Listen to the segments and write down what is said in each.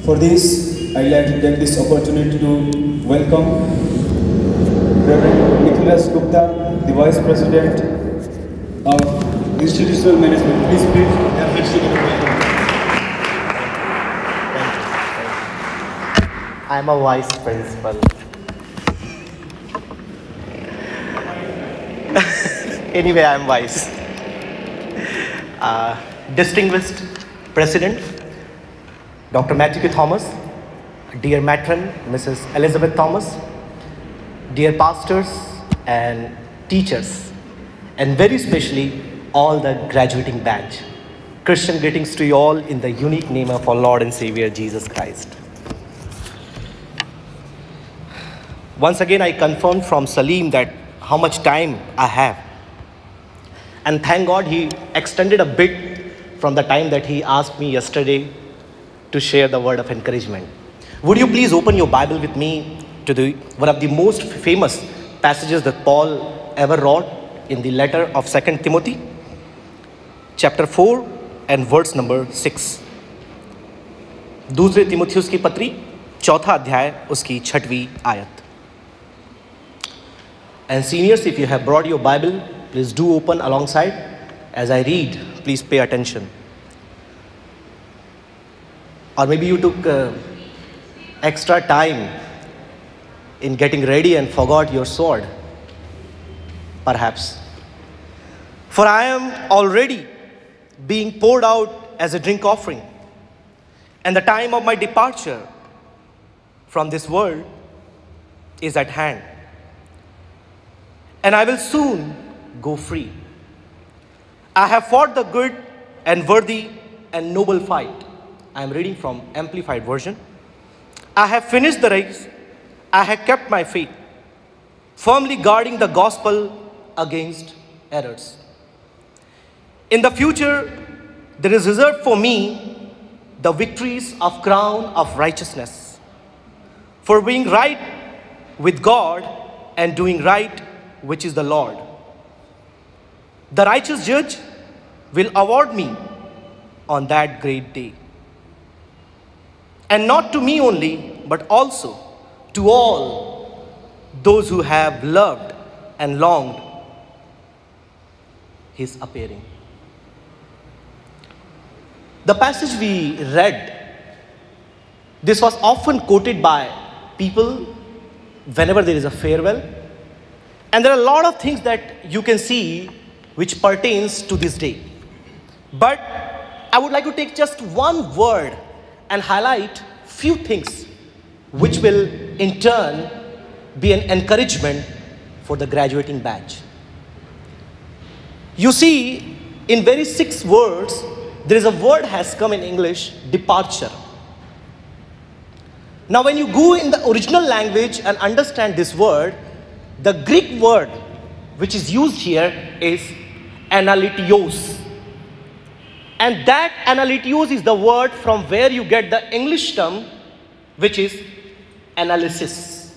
For this, I'd like to take this opportunity to welcome Reverend Nicholas Gupta, the Vice President of Institutional Management. Please put your hands together. I am a vice principal. Anyway, I am vice. Distinguished President, Dr. Matthew K. Thomas, dear Matron, Mrs. Elizabeth Thomas, dear pastors and teachers, and very especially all the graduating batch. Christian greetings to you all in the unique name of our Lord and Savior Jesus Christ. Once again, I confirmed from Salim that how much time I have. And thank God he extended a bit from the time that he asked me yesterday to share the word of encouragement. Would you please open your Bible with me to one of the most famous passages that Paul ever wrote in the letter of 2 Timothy, chapter 4 and verse number 6. दूसरे तिमुथियुस की पत्री, चौथा अध्याय, उसकी 6वीं आयत. And seniors, if you have brought your Bible, please do open alongside. As I read, please pay attention. Or maybe you took extra time in getting ready and forgot your sword. Perhaps. For I am already being poured out as a drink offering, and the time of my departure from this world is at hand. And I will soon go free. I have fought the good and worthy and noble fight. I am reading from Amplified Version. I have finished the race. I have kept my faith, firmly guarding the gospel against errors. In the future, there is reserved for me the victories of crown of righteousness, for being right with God and doing right, which is the Lord. The righteous judge will award me on that great day. And not to me only, but also to all those who have loved and longed his appearing. The passage we read, this was often quoted by people whenever there is a farewell. And there are a lot of things that you can see which pertains to this day. But I would like to take just one word and highlight few things which will in turn be an encouragement for the graduating batch. You see, in very 6 words, there is a word has come in English, departure. Now when you go in the original language and understand this word, the Greek word which is used here is analytios. And that analytios is the word from where you get the English term which is analysis.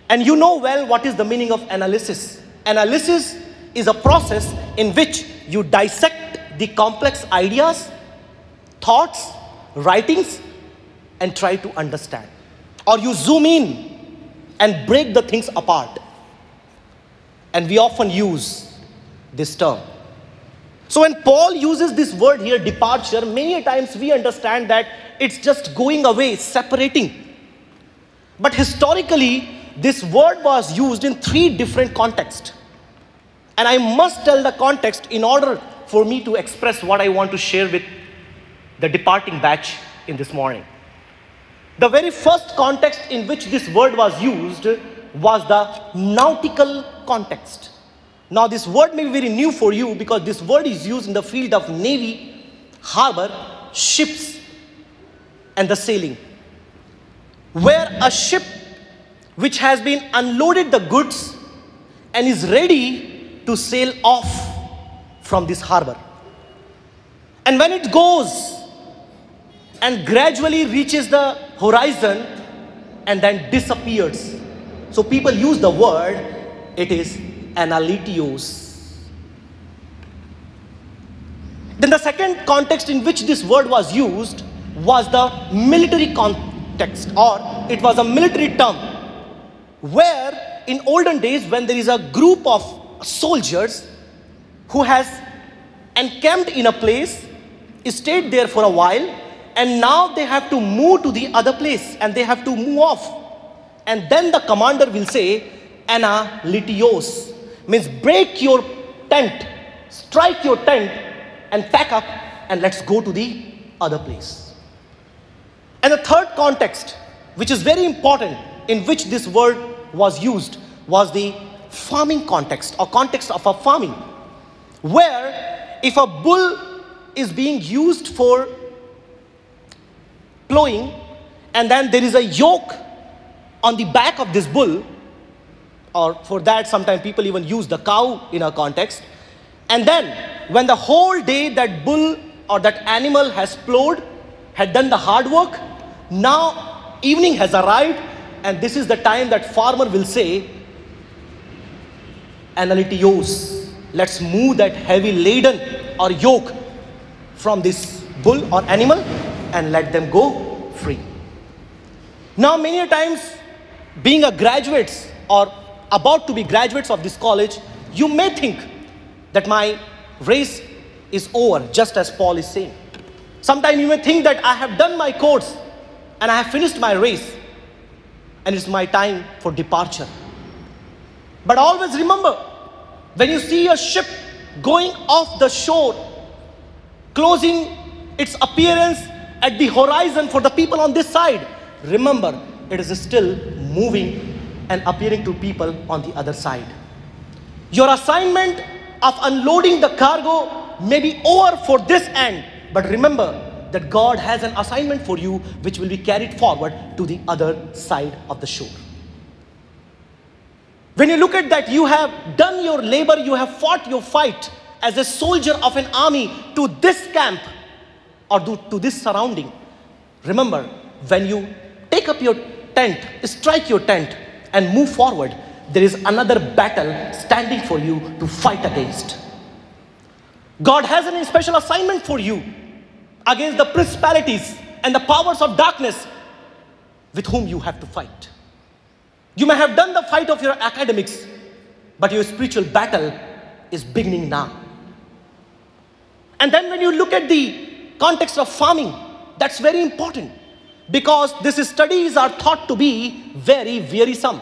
And you know well what is the meaning of analysis. Analysis is a process in which you dissect the complex ideas, thoughts, writings, and try to understand. Or you zoom in and break the things apart. And we often use this term. So when Paul uses this word here, departure, many times we understand that it's just going away, separating. But historically, this word was used in 3 different contexts. And I must tell the context in order for me to express what I want to share with the departing batch in this morning. The very first context in which this word was used was the nautical context. Now this word may be very new for you because this word is used in the field of navy, harbor, ships, and the sailing. Where a ship which has been unloaded the goods and is ready to sail off from this harbor. And when it goes and gradually reaches the horizon and then disappears. So people use the word, it is analytios. Then the second context in which this word was used was the military context, or it was a military term, where in olden days when there is a group of soldiers who has encamped in a place, stayed there for a while, and now they have to move to the other place and they have to move off. And then the commander will say, analitios, means break your tent, strike your tent and pack up and let's go to the other place. And the third context, which is very important, in which this word was used, was the farming context, or context of a farming, where if a bull is being used for plowing, and then there is a yoke on the back of this bull, or for that sometimes people even use the cow in a context, and then when the whole day that bull or that animal has plowed, had done the hard work, now evening has arrived, and this is the time that farmer will say, analitios, let's move that heavy laden or yoke from this bull or animal and let them go free. Now many a times, being a graduates or about to be graduates of this college, you may think that my race is over, just as Paul is saying. Sometimes you may think that I have done my course and I have finished my race and it's my time for departure. But always remember, when you see a ship going off the shore, closing its appearance at the horizon for the people on this side, remember, it is still moving and appearing to people on the other side. Your assignment of unloading the cargo may be over for this end, but remember that God has an assignment for you which will be carried forward to the other side of the shore. When you look at that, you have done your labor, you have fought your fight as a soldier of an army to this camp or to this surrounding. Remember, when you take up your tent, strike your tent and move forward, there is another battle standing for you to fight against. God has a special assignment for you against the principalities and the powers of darkness with whom you have to fight. You may have done the fight of your academics, but your spiritual battle is beginning now. And then when you look at the context of farming, that's very important, because these studies are thought to be very wearisome.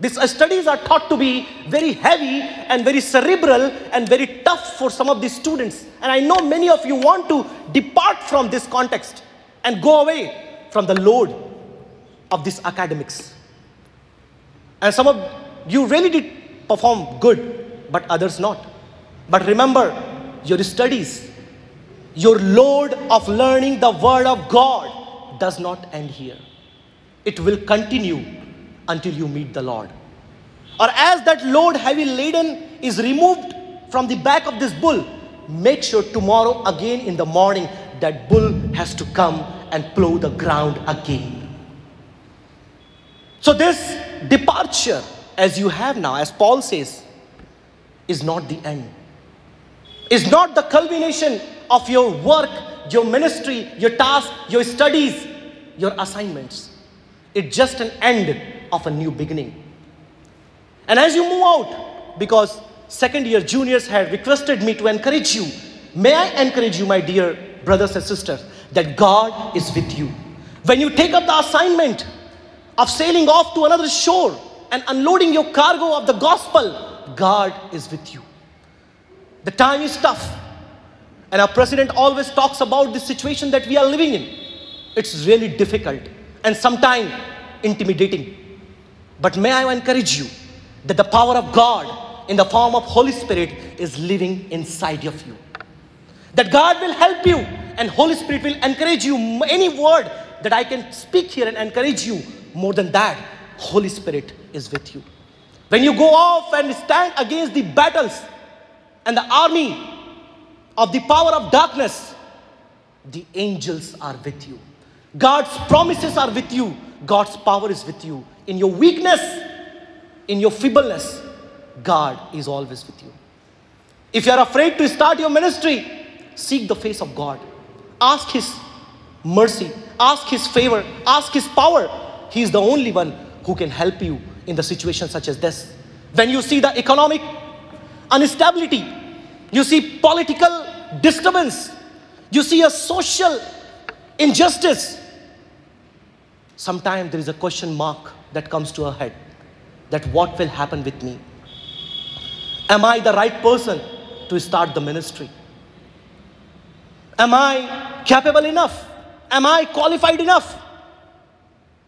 These studies are thought to be very heavy and very cerebral and very tough for some of these students. And I know many of you want to depart from this context and go away from the load of this academics. And some of you really did perform good, but others not. But remember, your studies, your load of learning the word of God does not end here. It will continue until you meet the Lord. Or as that load heavy laden is removed from the back of this bull, make sure tomorrow again in the morning that bull has to come and plow the ground again. So this departure as you have now, as Paul says, is not the end. Is not the culmination of your work, your ministry, your task, your studies, your assignments. It's just an end of a new beginning. And as you move out, because second year juniors had requested me to encourage you, may I encourage you, my dear brothers and sisters, that God is with you. When you take up the assignment of sailing off to another shore and unloading your cargo of the gospel, God is with you. The time is tough. And our president always talks about the situation that we are living in. It's really difficult and sometimes intimidating. But may I encourage you that the power of God in the form of Holy Spirit is living inside of you. That God will help you and Holy Spirit will encourage you. Any word that I can speak here and encourage you, more than that, Holy Spirit is with you. When you go off and stand against the battles and the army of the power of darkness, the angels are with you. God's promises are with you. God's power is with you. In your weakness, in your feebleness, God is always with you. If you are afraid to start your ministry, seek the face of God. Ask His mercy, ask His favor, ask His power. He is the only one who can help you in the situation such as this. When you see the economic instability, you see political disturbance, you see a social injustice, sometimes there is a question mark that comes to our head, that what will happen with me? Am I the right person to start the ministry? Am I capable enough? Am I qualified enough?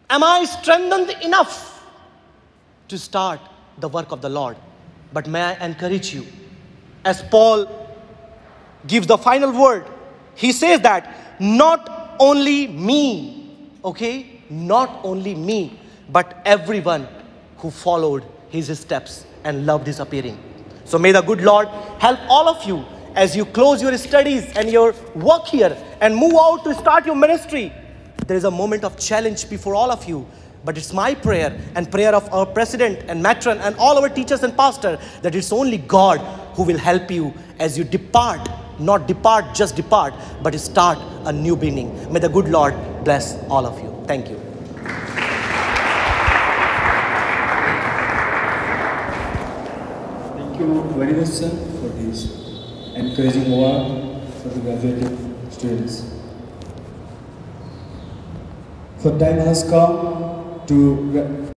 Am I strengthened enough to start the work of the Lord? But may I encourage you, as Paul gives the final word, he says that not only me, okay, not only me, but everyone who followed his steps and loved his appearing. So may the good Lord help all of you as you close your studies and your work here and move out to start your ministry. There is a moment of challenge before all of you, but it's my prayer and prayer of our president and matron and all our teachers and pastors that it's only God who will help you as you depart, not depart, just depart, but start a new beginning. May the good Lord bless all of you. Thank you. Thank you very much, sir, for this encouraging word for the graduating students. So time has come to